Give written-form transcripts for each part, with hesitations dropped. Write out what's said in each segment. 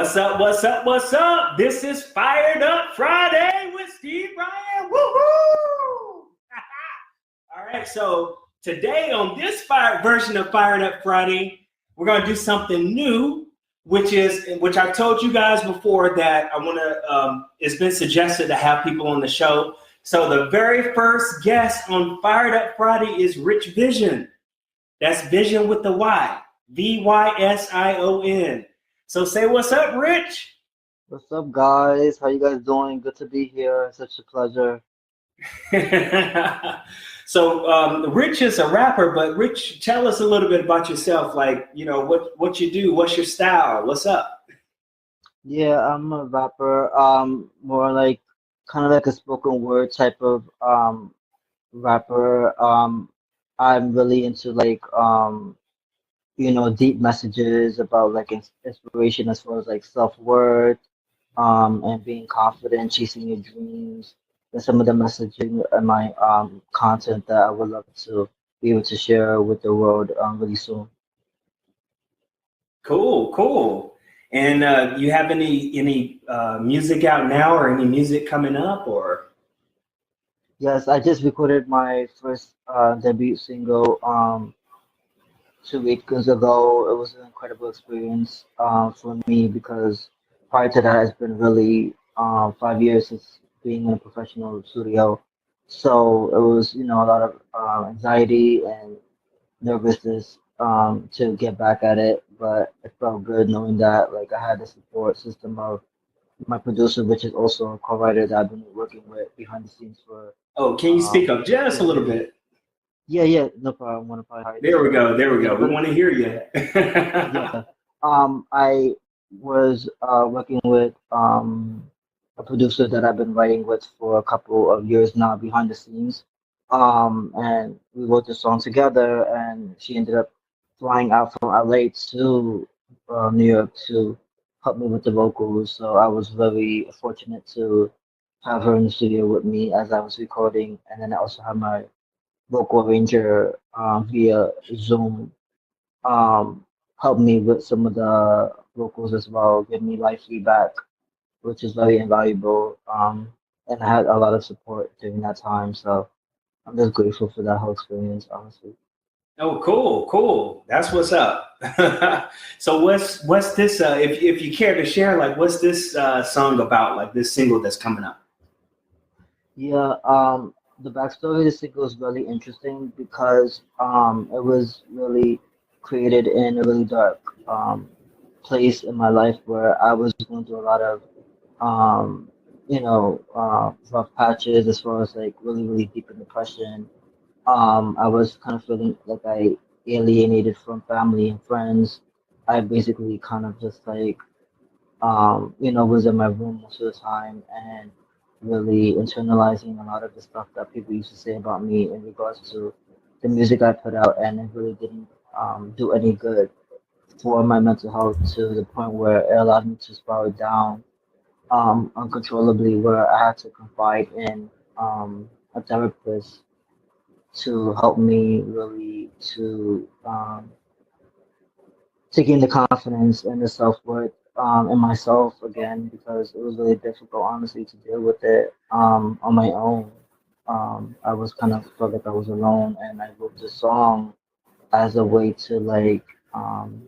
What's up? What's up? What's up? This is Fired Up Friday with Steve Ryan. Woohoo! All right, so today on this version of Fired Up Friday, we're going to do something new, which I told you guys before that I want to. It's been suggested to have people on the show. So the very first guest on Fired Up Friday is Rich Vysion. That's Vysion with the Y, Vysion. So say what's up, Rich. What's up, guys? How you guys doing? Good to be here. Such a pleasure. So Rich is a rapper, but Rich, tell us a little bit about yourself. Like, you know, what you do, what's your style, what's up? Yeah, I'm a rapper. More like kind of like a spoken word type of rapper. I'm really into like deep messages about like inspiration as far as like self-worth, and being confident, chasing your dreams. And some of the messaging in my content that I would love to be able to share with the world really soon. Cool. And you have any music out now or any music coming up or? Yes, I just recorded my first debut single 2 weeks ago. It was an incredible experience for me because prior to that, it's been really 5 years since being in a professional studio. So it was, a lot of anxiety and nervousness to get back at it, but it felt good knowing that like I had the support system of my producer, which is also a co-writer that I've been working with behind the scenes for. Oh, can you speak up just a little bit? Yeah, no problem. I want to probably hide There we go. We but want to hear you. yeah. I was working with a producer that I've been writing with for a couple of years now behind the scenes. And we wrote the song together, and she ended up flying out from LA to New York to help me with the vocals. So I was very fortunate to have her in the studio with me as I was recording, and then I also had my vocal arranger via Zoom help me with some of the vocals as well, give me live feedback, which is very invaluable. And I had a lot of support during that time, so I'm just grateful for that whole experience, honestly. Oh, cool. That's what's up. So what's this? If you care to share, like, what's this song about? Like this single that's coming up? Yeah, the backstory of the single is really interesting because it was really created in a really dark place in my life where I was going through a lot of rough patches as far as like really, really deep in depression. I was kind of feeling like I alienated from family and friends. I basically kind of just like was in my room most of the time and really internalizing a lot of the stuff that people used to say about me in regards to the music I put out, and it really didn't do any good for my mental health to the point where it allowed me to spiral down uncontrollably, where I had to confide in a therapist to help me really to gain the confidence and the self-worth in myself again, because it was really difficult, honestly, to deal with it on my own. I was kind of felt like I was alone, and I wrote the song as a way to like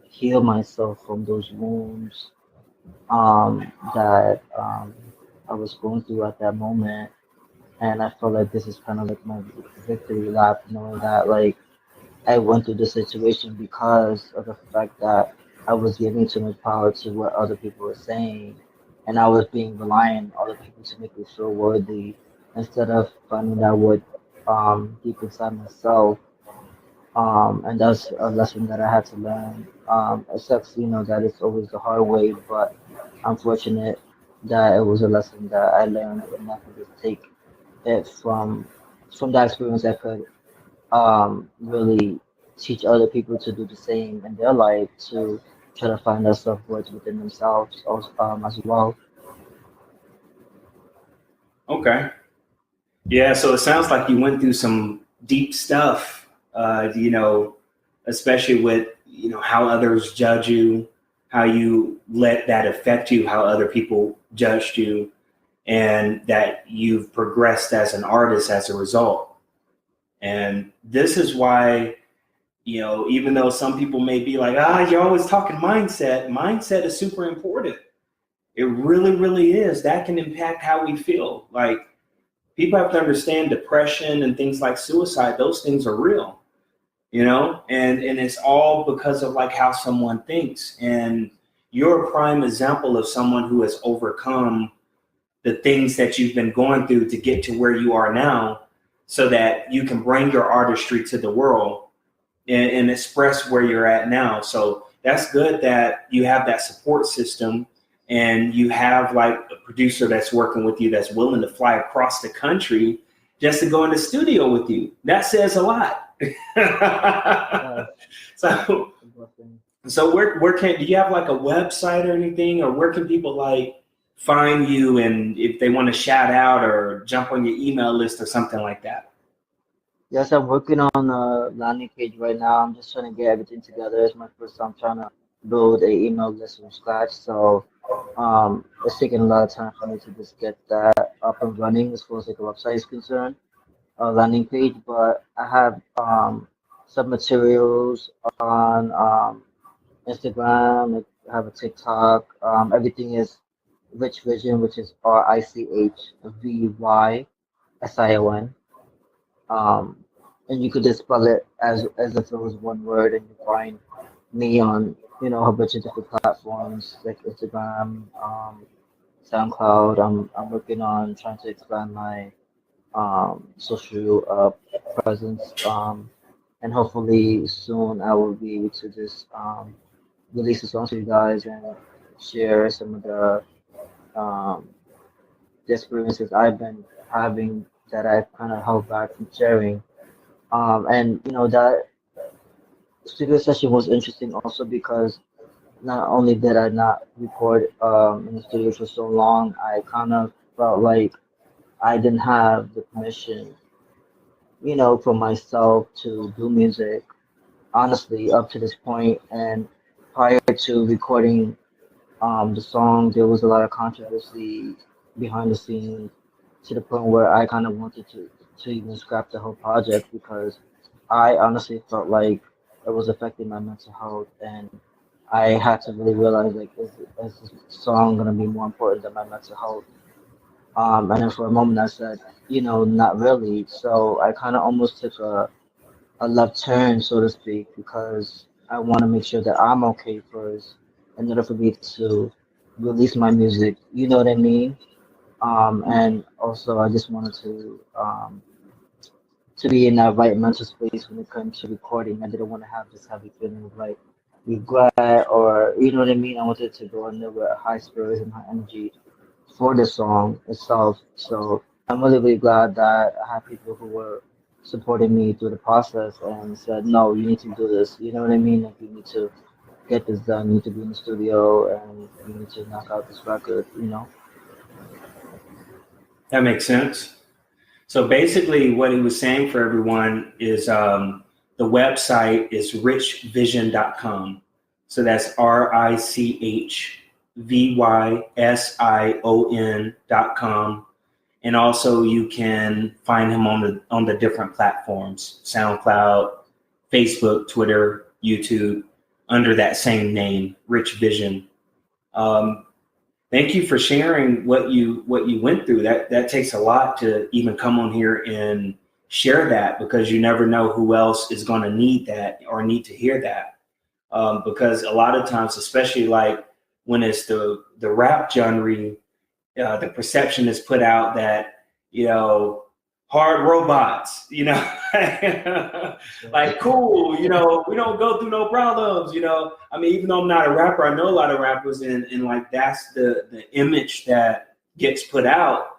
heal myself from those wounds that I was going through at that moment. And I felt like this is kind of like my victory lap, knowing that like I went through this situation because of the fact that I was giving too much power to what other people were saying, and I was being reliant on other people to make me feel worthy instead of finding out what deep inside myself. And that's a lesson that I had to learn. It sucks, that it's always the hard way, but I'm fortunate that it was a lesson that I learned enough to just take it from that experience. I could really teach other people to do the same in their life to try to find their self-worth within themselves also, as well. Okay. Yeah. So it sounds like you went through some deep stuff. Especially with how others judge you, how you let that affect you, how other people judged you, and that you've progressed as an artist as a result. And this is why, you know, even though some people may be like, you're always talking mindset is super important. It really, really is. That can impact how we feel. Like, people have to understand depression and things like suicide. Those things are real, you know, and it's all because of like how someone thinks. And you're a prime example of someone who has overcome the things that you've been going through to get to where you are now, so that you can bring your artistry to the world and express where you're at now. So that's good that you have that support system, and you have like a producer that's working with you that's willing to fly across the country just to go in the studio with you. That says a lot. So where do you have like a website or anything, or where can people like find you, and if they want to shout out or jump on your email list or something like that? Yes, I'm working on a landing page right now. I'm just trying to get everything together. It's my first time trying to build a email list from scratch. So it's taking a lot of time for me to just get that up and running as far as like a website is concerned, a landing page. But I have some materials on Instagram. Like, I have a TikTok. Everything is Rich Vision, which is RICHVYSION. Um, and you could just spell it as if it was one word, and you find me on, you know, a bunch of different platforms like Instagram, SoundCloud. I'm working on trying to expand my social presence, and hopefully soon I will be able to just release a song to you guys and share some of um, the experiences I've been having that I've kind of held back from sharing. And you know, that studio session was interesting also because not only did I not record in the studio for so long, I kind of felt like I didn't have the permission, you know, for myself to do music, honestly, up to this point. And prior to recording the song, there was a lot of controversy behind the scenes, to the point where I kind of wanted to even scrap the whole project, because I honestly felt like it was affecting my mental health, and I had to really realize, like, is this song gonna be more important than my mental health? And then for a moment I said, you know, not really. So I kind of almost took a left turn, so to speak, because I want to make sure that I'm okay first in order for me to release my music. You know what I mean? And also, I just wanted to be in that right mental space when it comes to recording. I didn't want to have this heavy feeling of like regret, or you know what I mean. I wanted to go in there with high spirits and high energy for the song itself. So I'm really, really glad that I had people who were supporting me through the process and said, no, you need to do this. You know what I mean? Like, you need to get this done. You need to be in the studio, and you need to knock out this record. You know. That makes sense. So basically what he was saying for everyone is the website is richvision.com. So that's RICHVYSION.com. And also you can find him on the different platforms, SoundCloud, Facebook, Twitter, YouTube, under that same name, Rich Vision. Thank you for sharing what you went through. That takes a lot to even come on here and share that, because you never know who else is going to need that or need to hear that. Because a lot of times, especially like when it's the rap genre, the perception is put out that, you know, hard robots, you know, like, cool, you know, we don't go through no problems, you know. I mean, even though I'm not a rapper, I know a lot of rappers, and like that's the image that gets put out.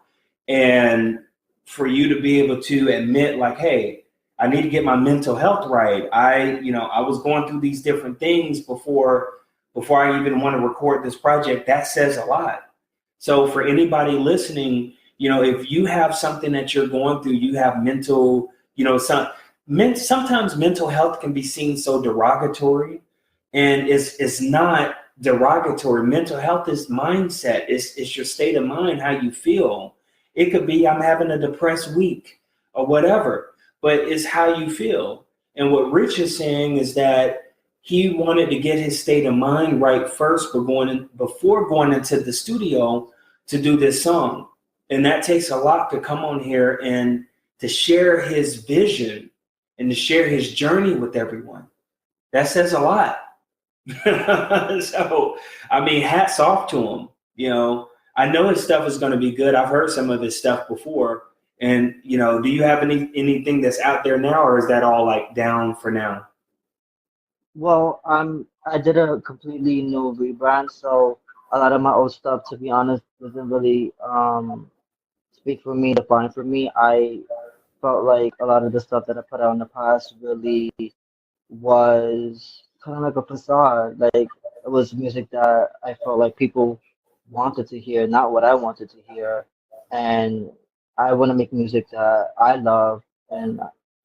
And for you to be able to admit, like, hey, I need to get my mental health right. I was going through these different things before I even want to record this project. That says a lot. So for anybody listening, you know, if you have something that you're going through, you have mental, you know, sometimes mental health can be seen so derogatory, and it's not derogatory. Mental health is mindset. It's your state of mind, how you feel. It could be I'm having a depressed week or whatever, but it's how you feel. And what Rich is saying is that he wanted to get his state of mind right first before going into the studio to do this song. And that takes a lot to come on here and to share his vision and to share his journey with everyone. That says a lot. So, I mean, hats off to him. You know, I know his stuff is going to be good. I've heard some of his stuff before. And, you know, do you have anything that's out there now, or is that all like down for now? Well, I did a completely new rebrand, so a lot of my old stuff, to be honest, doesn't really speak for me, define for me. I felt like a lot of the stuff that I put out in the past really was kind of like a facade. Like it was music that I felt like people wanted to hear, not what I wanted to hear. And I want to make music that I love, and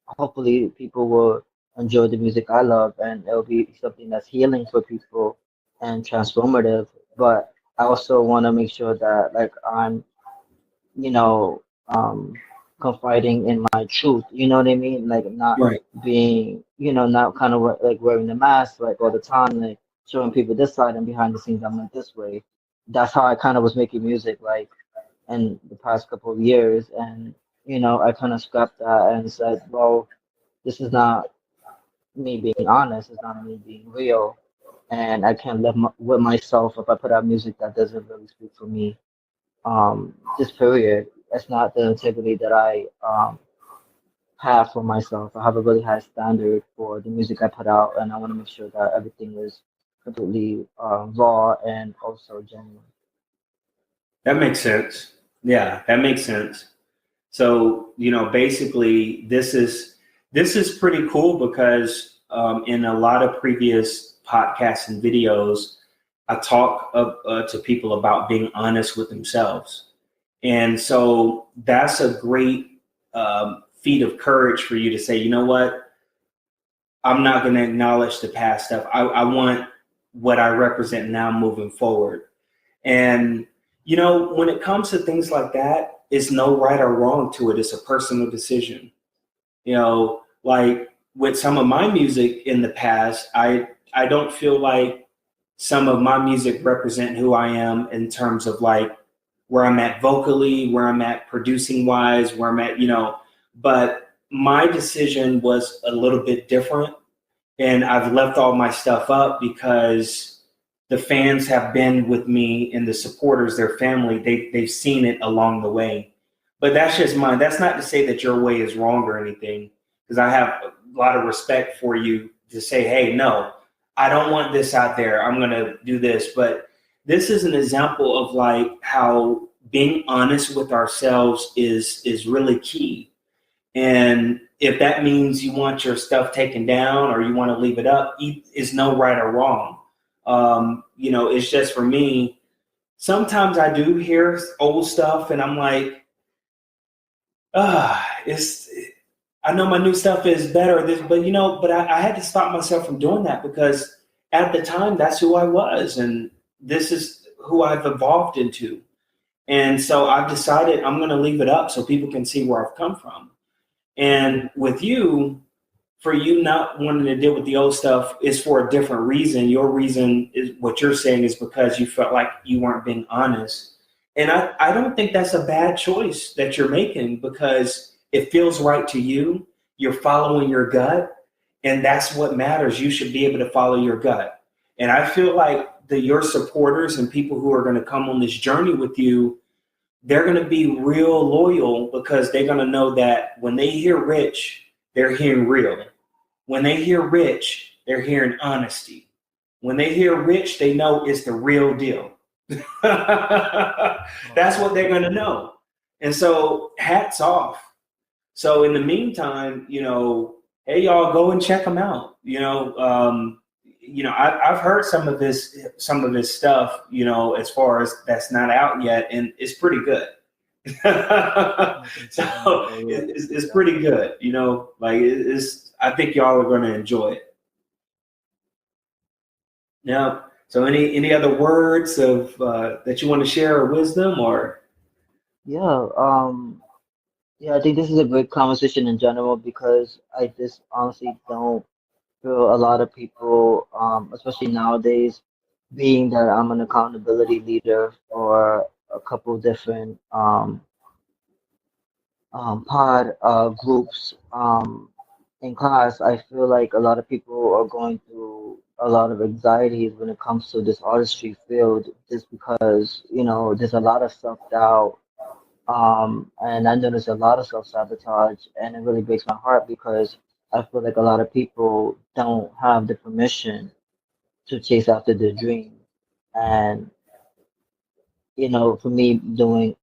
hopefully people will enjoy the music I love, and it'll be something that's healing for people and transformative. But I also want to make sure that like I'm, you know, confiding in my truth. You know what I mean? Like not Right. being, not kind of like wearing the mask like all the time, like showing people this side and behind the scenes I'm like this way. That's how I kind of was making music like in the past couple of years, and I kind of scrapped that and said, well, this is not me being honest. It's not me being real, and I can't live with myself if I put out music that doesn't really speak for me. Just period. It's not the integrity that I have for myself. I have a really high standard for the music I put out, and I want to make sure that everything is completely raw and also genuine. That makes sense. Yeah, that makes sense. So, you know, basically this is pretty cool because in a lot of previous podcasts and videos, I talk to people about being honest with themselves. And so that's a great feat of courage for you to say, you know what, I'm not going to acknowledge the past stuff. I want what I represent now moving forward. And, you know, when it comes to things like that, it's no right or wrong to it. It's a personal decision. You know, like with some of my music in the past, I don't feel like some of my music represent who I am in terms of like where I'm at vocally, where I'm at producing wise, where I'm at, but my decision was a little bit different. And I've left all my stuff up because the fans have been with me and the supporters, their family, they've seen it along the way. But that's just mine. That's not to say that your way is wrong or anything, because I have a lot of respect for you to say, hey, no, I don't want this out there. I'm going to do this. But this is an example of like how being honest with ourselves is really key. And if that means you want your stuff taken down or you want to leave it up, is no right or wrong. It's just for me. Sometimes I do hear old stuff and I'm like, I know my new stuff is better, but I had to stop myself from doing that because at the time that's who I was and this is who I've evolved into. And so I've decided I'm going to leave it up so people can see where I've come from. And with you, for you not wanting to deal with the old stuff is for a different reason. Your reason is what you're saying is because you felt like you weren't being honest. And I don't think that's a bad choice that you're making because it feels right to you. You're following your gut, and that's what matters. You should be able to follow your gut. And I feel like your supporters and people who are going to come on this journey with you, they're going to be real loyal because they're going to know that when they hear Rich, they're hearing real. When they hear Rich, they're hearing honesty. When they hear Rich, they know it's the real deal. That's what they're going to know. And so hats off. So in the meantime, hey, y'all go and check him out. I've heard some of his stuff, as far as that's not out yet, and it's pretty good. So it's pretty good, I think y'all are going to enjoy it. Now, So any other words of that you want to share or wisdom or Yeah, yeah, I think this is a great conversation in general because I just honestly don't feel a lot of people, especially nowadays, being that I'm an accountability leader for a couple different pod groups in class. I feel like a lot of people are going through a lot of anxieties when it comes to this artistry field, just because, there's a lot of self-doubt. And I notice a lot of self-sabotage, and it really breaks my heart because I feel like a lot of people don't have the permission to chase after their dream. And, for me doing,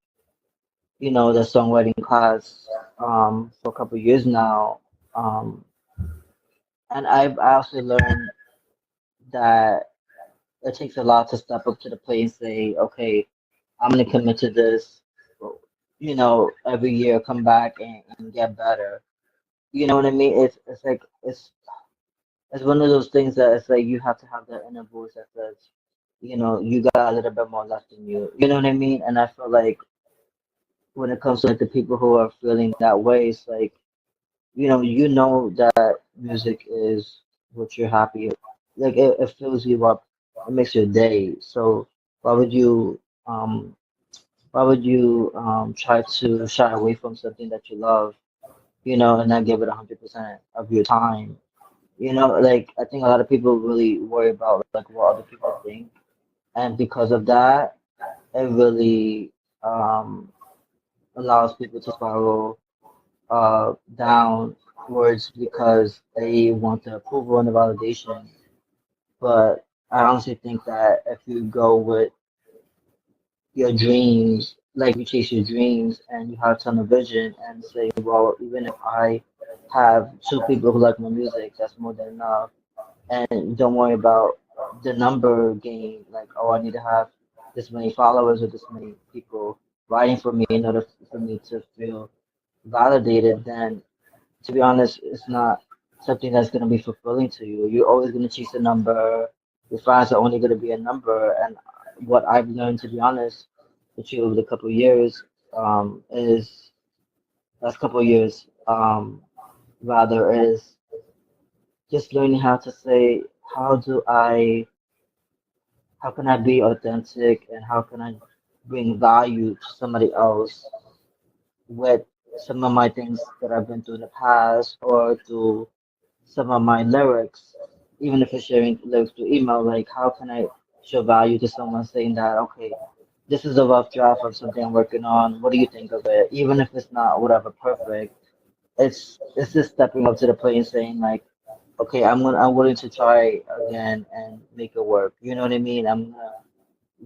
the songwriting class for a couple of years now, um, and I also learned that it takes a lot to step up to the plate and say, okay, I'm gonna commit to this, every year, come back and get better. You know what I mean? It's like it's one of those things that it's like you have to have that inner voice that says, you got a little bit more left in you. You know what I mean? And I feel like when it comes to like the people who are feeling that way, it's like, you know that music is what you're happy. Like it fills you up, it makes your day. So why would you um try to shy away from something that you love, and not give it 100% of your time? Like I think a lot of people really worry about like what other people think, and because of that, it really allows people to spiral downwards because they want the approval and the validation. But I honestly think that if you go with your dreams, like you chase your dreams and you have a ton of vision and say, well, even if I have two people who like my music, that's more than enough. And don't worry about the number game, like, oh, I need to have this many followers or this many people writing for me in order for me to feel validated, then to be honest, it's not something that's going to be fulfilling to you. You're always going to chase a number. Your fans are only going to be a number. And what I've learned, to be honest, with you over the couple of years, is last couple of years, rather, is just learning how to say, how do I, how can I be authentic and how can I bring value to somebody else with some of my things that I've been through in the past or through some of my lyrics, even if it's sharing lyrics through email, like how can I show value to someone saying that, okay, this is a rough draft of something I'm working on. What do you think of it? Even if it's not whatever perfect, it's just stepping up to the plate and saying like, okay, I'm willing to try again and make it work. You know what I mean? I'm gonna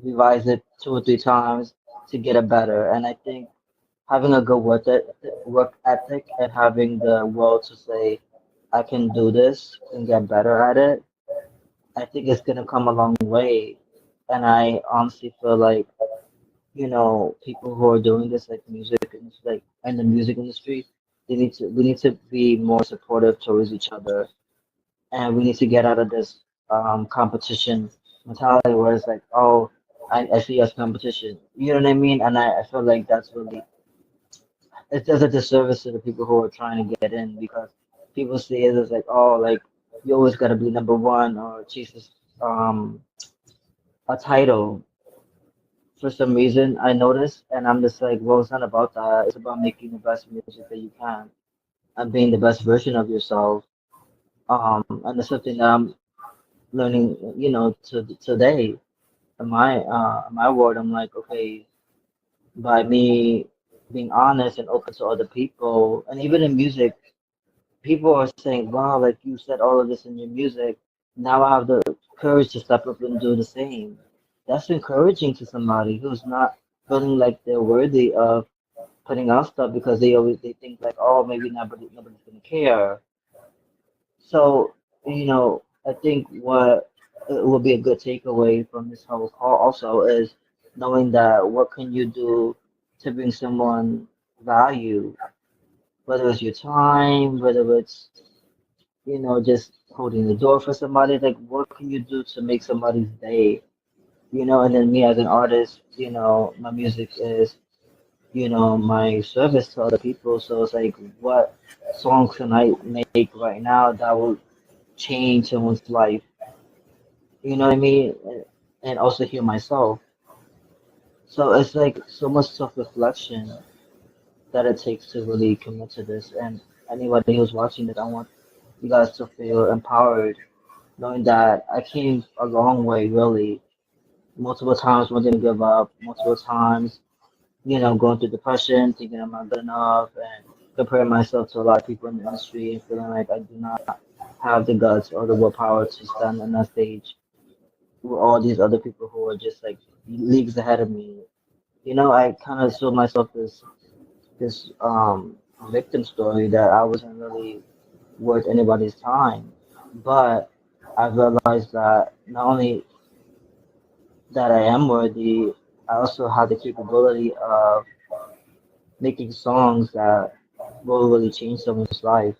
revise it 2 or 3 times to get it better. And I think having a good work ethic and having the will to say, I can do this and get better at it, I think it's gonna come a long way. And I honestly feel like, people who are doing this, like music and like in the music industry, we need to be more supportive towards each other, and we need to get out of this competition mentality where it's like, oh, I see us competition. You know what I mean? And I feel like that's really it does a disservice to the people who are trying to get in because people see it as like, oh, like you always got to be number one or chase this, um, a title. For some reason, I noticed, and I'm just like, well, it's not about that. It's about making the best music that you can and being the best version of yourself. And it's something that I'm learning, today in my world. I'm like, okay, by me being honest and open to other people, and even in music, people are saying, wow, like you said all of this in your music. Now I have the courage to step up and do the same. That's encouraging to somebody who's not feeling like they're worthy of putting out stuff because they think like, oh, maybe nobody's gonna care. So, I think what it will be a good takeaway from this whole call also is knowing that what can you do to bring someone value, whether it's your time, whether it's just holding the door for somebody. Like, what can you do to make somebody's day? And then me as an artist, my music is, my service to other people. So it's like, what songs can I make right now that will change someone's life? You know what I mean? And also heal myself. So it's like so much self-reflection that it takes to really commit to this. And anybody who's watching this, I want you guys to feel empowered, knowing that I came a long way, really. Multiple times wanting to give up, multiple times, going through depression, thinking I'm not good enough, and comparing myself to a lot of people in the industry and feeling like I do not have the guts or the willpower to stand on that stage with all these other people who are just like leagues ahead of me. I kind of saw myself this victim story that I wasn't really worth anybody's time. But I realized that not only that I am worthy, I also have the capability of making songs that will really change someone's life.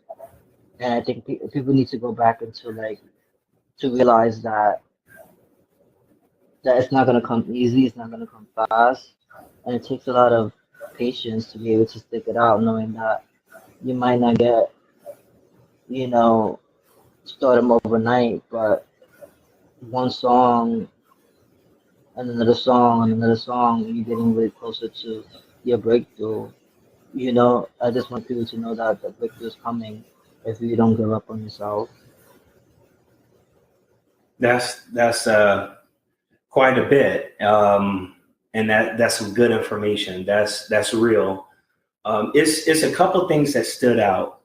And I think people need to go back into like to realize that it's not gonna come easy, it's not gonna come fast, and it takes a lot of patience to be able to stick it out, knowing that you might not get, you know, stardom overnight, but one song and another song and another song, and you're getting really closer to your breakthrough. I just want people to know that the breakthrough is coming if you don't give up on yourself. That's quite a bit, and that's some good information. That's real. It's a couple things that stood out.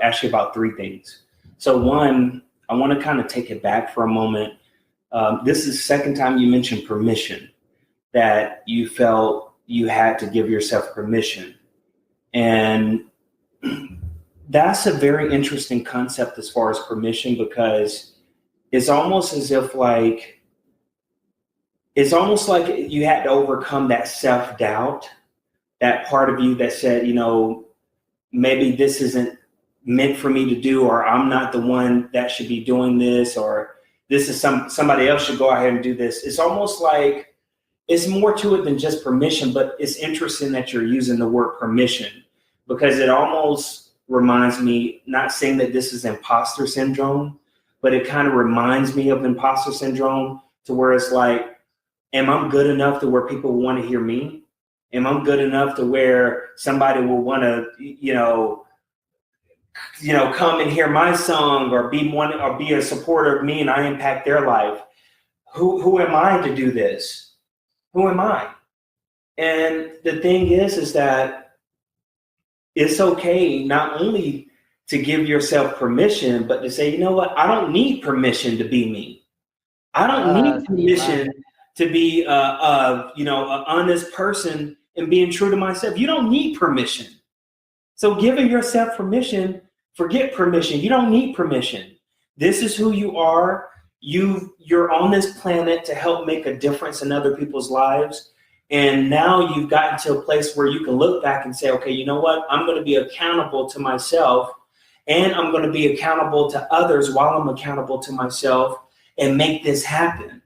Actually, about three things. So one, I want to kind of take it back for a moment. This is the second time you mentioned permission, that you felt you had to give yourself permission. And that's a very interesting concept as far as permission, because it's almost as if it's almost like you had to overcome that self-doubt, that part of you that said, maybe this isn't meant for me to do, or I'm not the one that should be doing this, or this is somebody else should go ahead and do this. It's almost like it's more to it than just permission, but it's interesting that you're using the word permission, because it almost reminds me, not saying that this is imposter syndrome, but it kind of reminds me of imposter syndrome, to where it's like, am I good enough to where people want to hear me? Am I good enough to where somebody will want to, come and hear my song, or be a supporter of me, and I impact their life? Who am I to do this? Who am I? And the thing is that it's okay not only to give yourself permission, but to say, you know what? I don't need permission to be me. I don't need permission to be an honest person and being true to myself. You don't need permission. So giving yourself permission, forget permission. You don't need permission. This is who you are. You're on this planet to help make a difference in other people's lives. And now you've gotten to a place where you can look back and say, okay, you know what? I'm going to be accountable to myself, and I'm going to be accountable to others while I'm accountable to myself, and make this happen.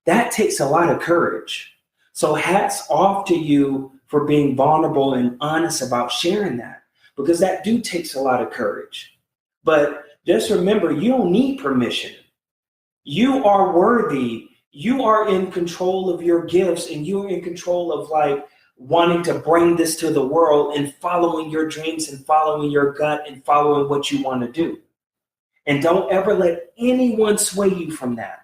That takes a lot of courage. So hats off to you for being vulnerable and honest about sharing that, because that takes a lot of courage. But just remember, you don't need permission. You are worthy. You are in control of your gifts, and you're in control of wanting to bring this to the world, and following your dreams, and following your gut, and following what you want to do. And don't ever let anyone sway you from that,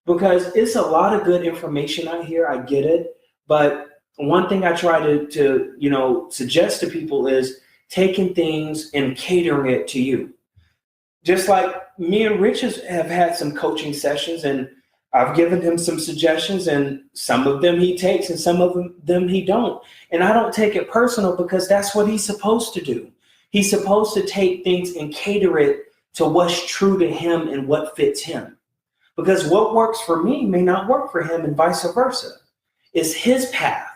because it's a lot of good information out here. I get it. But one thing I try to suggest to people is taking things and catering it to you. Just like me and Rich have had some coaching sessions, and I've given him some suggestions, and some of them he takes and some of them he don't. And I don't take it personal, because that's what he's supposed to do. He's supposed to take things and cater it to what's true to him and what fits him. Because what works for me may not work for him, and vice versa. It's his path.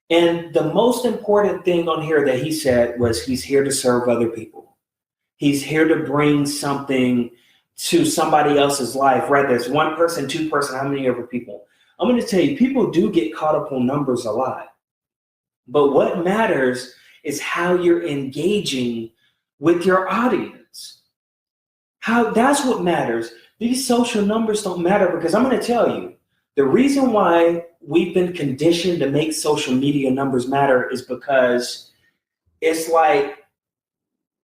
And the most important thing on here that he said was, he's here to serve other people. He's here to bring something to somebody else's life, whether it's one person, two person, how many other people. I'm going to tell you, people do get caught up on numbers a lot. But what matters is how you're engaging with your audience. That's what matters. These social numbers don't matter, because I'm going to tell you, the reason why we've been conditioned to make social media numbers matter is because it's like,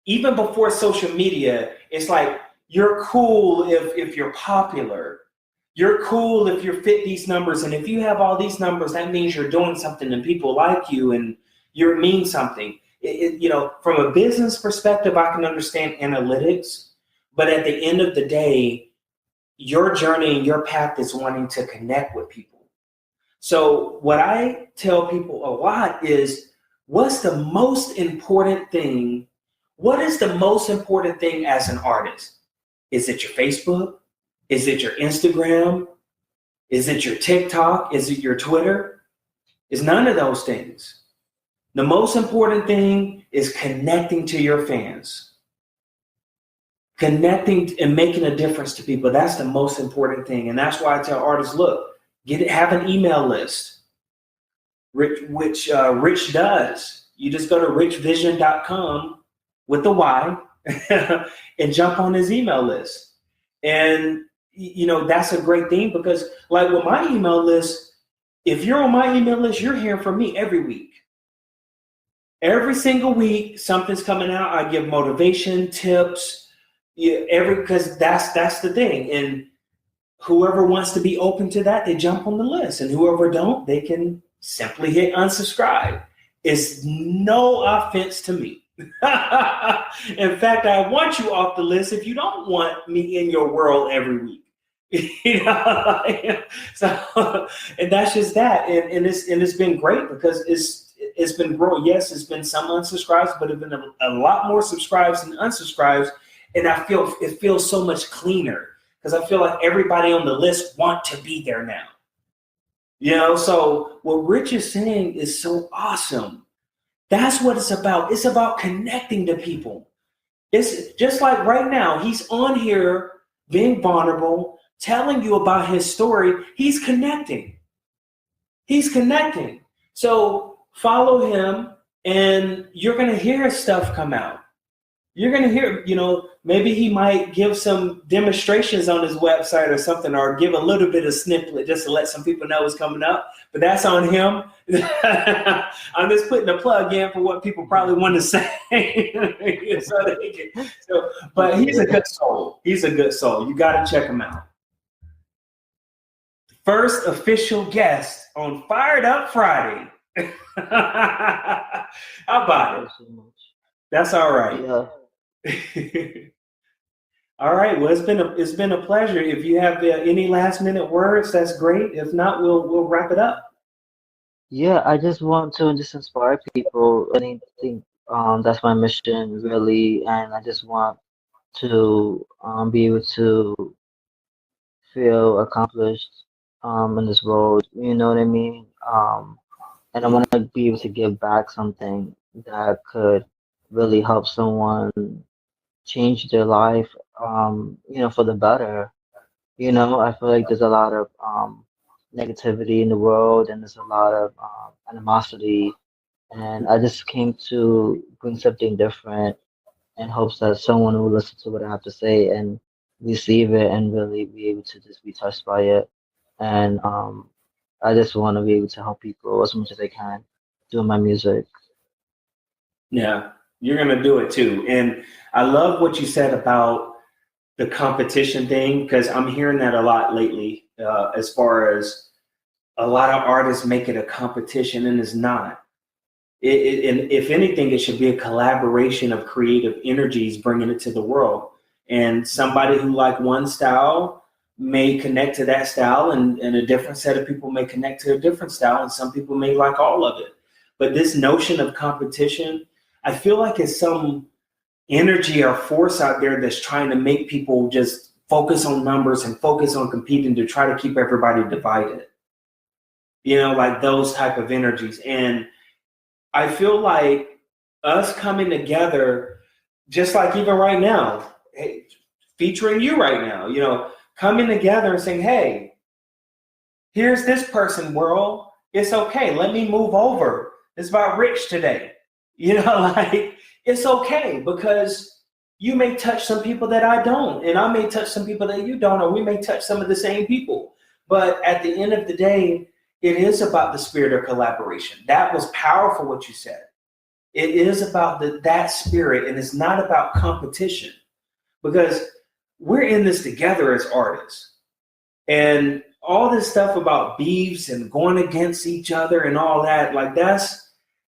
even before social media, it's like, you're cool if you're popular. You're cool if you fit these numbers. And if you have all these numbers, that means you're doing something and people like you and you mean something. From a business perspective, I can understand analytics, but at the end of the day, your journey and your path is wanting to connect with people. So what I tell people a lot is, what's the most important thing? What is the most important thing as an artist? Is it your Facebook? Is it your Instagram? Is it your TikTok? Is it your Twitter? It's none of those things. The most important thing is connecting to your fans. Connecting and making a difference to people. That's the most important thing. And that's why I tell artists, look, have an email list, which Rich does. You just go to richvysion.com with the Y and jump on his email list. And, that's a great thing, because like with my email list, if you're on my email list, you're hearing from me every week. Every single week, something's coming out. I give motivation, tips, because that's the thing. And whoever wants to be open to that, they jump on the list. And whoever don't, they can simply hit unsubscribe. It's no offense to me. In fact, I want you off the list if you don't want me in your world every week. So, and that's just that. And it's been great, because it's been growing. Yes, it's been some unsubscribes, but it's been a lot more subscribes than unsubscribes. And I feel it feels so much cleaner, because I feel like everybody on the list want to be there now. So what Rich is saying is so awesome. That's what it's about. It's about connecting to people. It's just like right now, he's on here being vulnerable, telling you about his story. He's connecting. So follow him, and you're going to hear his stuff come out. You're going to hear, maybe he might give some demonstrations on his website or something, or give a little bit of snippet just to let some people know what's coming up. But that's on him. I'm just putting a plug in for what people probably want to say. But he's a good soul. You got to check him out. First official guest on Fired Up Friday. How about it? That's all right. Yeah. All right. Well, it's been a pleasure. If you have any last minute words, that's great. If not, we'll wrap it up. Yeah, I just want to just inspire people. I think that's my mission really, and I just want to be able to feel accomplished in this world. You know what I mean? And I want to be able to give back something that could really help someone change their life, for the better. I feel like there's a lot of negativity in the world, and there's a lot of animosity. And I just came to bring something different in hopes that someone will listen to what I have to say and receive it and really be able to just be touched by it. And I just want to be able to help people as much as I can doing my music. Yeah, you're going to do it too. And I love what you said about the competition thing, because I'm hearing that a lot lately, as far as a lot of artists make it a competition, and it's not. And if anything, it should be a collaboration of creative energies bringing it to the world. And somebody who like one style may connect to that style, and a different set of people may connect to a different style, and some people may like all of it. But this notion of competition, I feel like it's some energy or force out there that's trying to make people just focus on numbers and focus on competing to try to keep everybody divided. Like those type of energies. And I feel like us coming together, just like even right now, hey, featuring you right now, you know, coming together and saying, hey, here's this person, world. It's okay. Let me move over. It's about Rich today. You know, like, it's okay because you may touch some people that I don't, and I may touch some people that you don't, or we may touch some of the same people. But at the end of the day, it is about the spirit of collaboration. That was powerful what you said. It is about that spirit, and it's not about competition, because we're in this together as artists. And all this stuff about beefs and going against each other and all that, like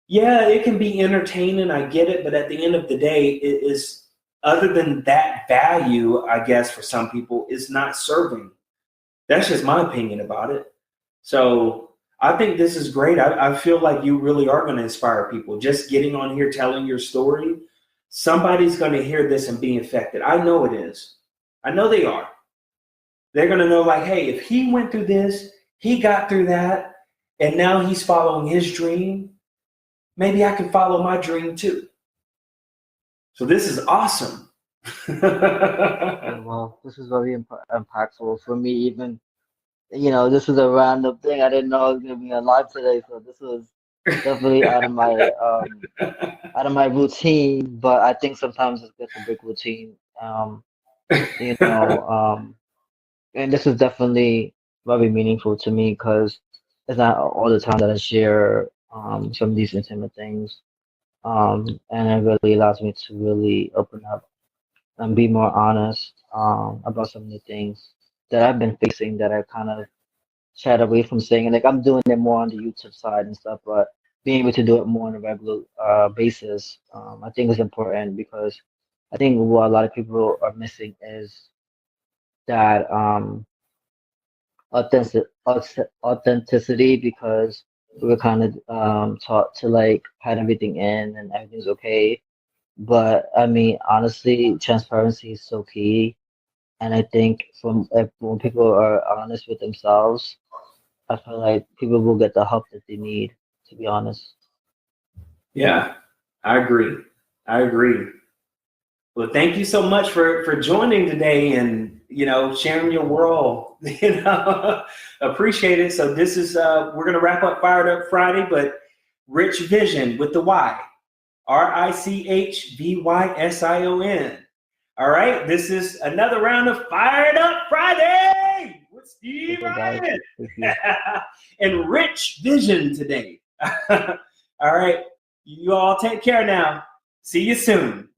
yeah, it can be entertaining. I get it. But at the end of the day, it is, other than that value, I guess, for some people, is not serving. That's just my opinion about it. So I think this is great. I feel like you really are going to inspire people. Just getting on here, telling your story, somebody's going to hear this and be affected. I know it is. I know they are. They're going to know, like, hey, if he went through this, he got through that, and now he's following his dream, maybe I can follow my dream too. So this is awesome. Well, this is very impactful for me. Even, you know, this is a random thing. I didn't know I was gonna be on live today, so this was definitely out of my routine. But I think sometimes it's good to break routine. You know, and this is definitely very meaningful to me because it's not all the time that I share some of these intimate things. And it really allows me to really open up and be more honest about some of the things that I've been facing that I kind of shied away from saying. And like I'm doing it more on the YouTube side and stuff, but being able to do it more on a regular basis, I think is important because I think what a lot of people are missing is that authenticity because we were kind of taught to like hide everything in and everything's okay. But I mean, honestly, transparency is so key. And I think when people are honest with themselves, I feel like people will get the help that they need, to be honest. Yeah, I agree. I agree. Well, thank you so much for joining today and, you know, sharing your world. You know, appreciate it. So this is we're gonna wrap up Fired Up Friday, but Rich Vision with the Y, RICHVYSION. All right, this is another round of Fired Up Friday with Steve Okay, guys. Ryan Thank you. and Rich Vision today. All right, you all take care now. See you soon.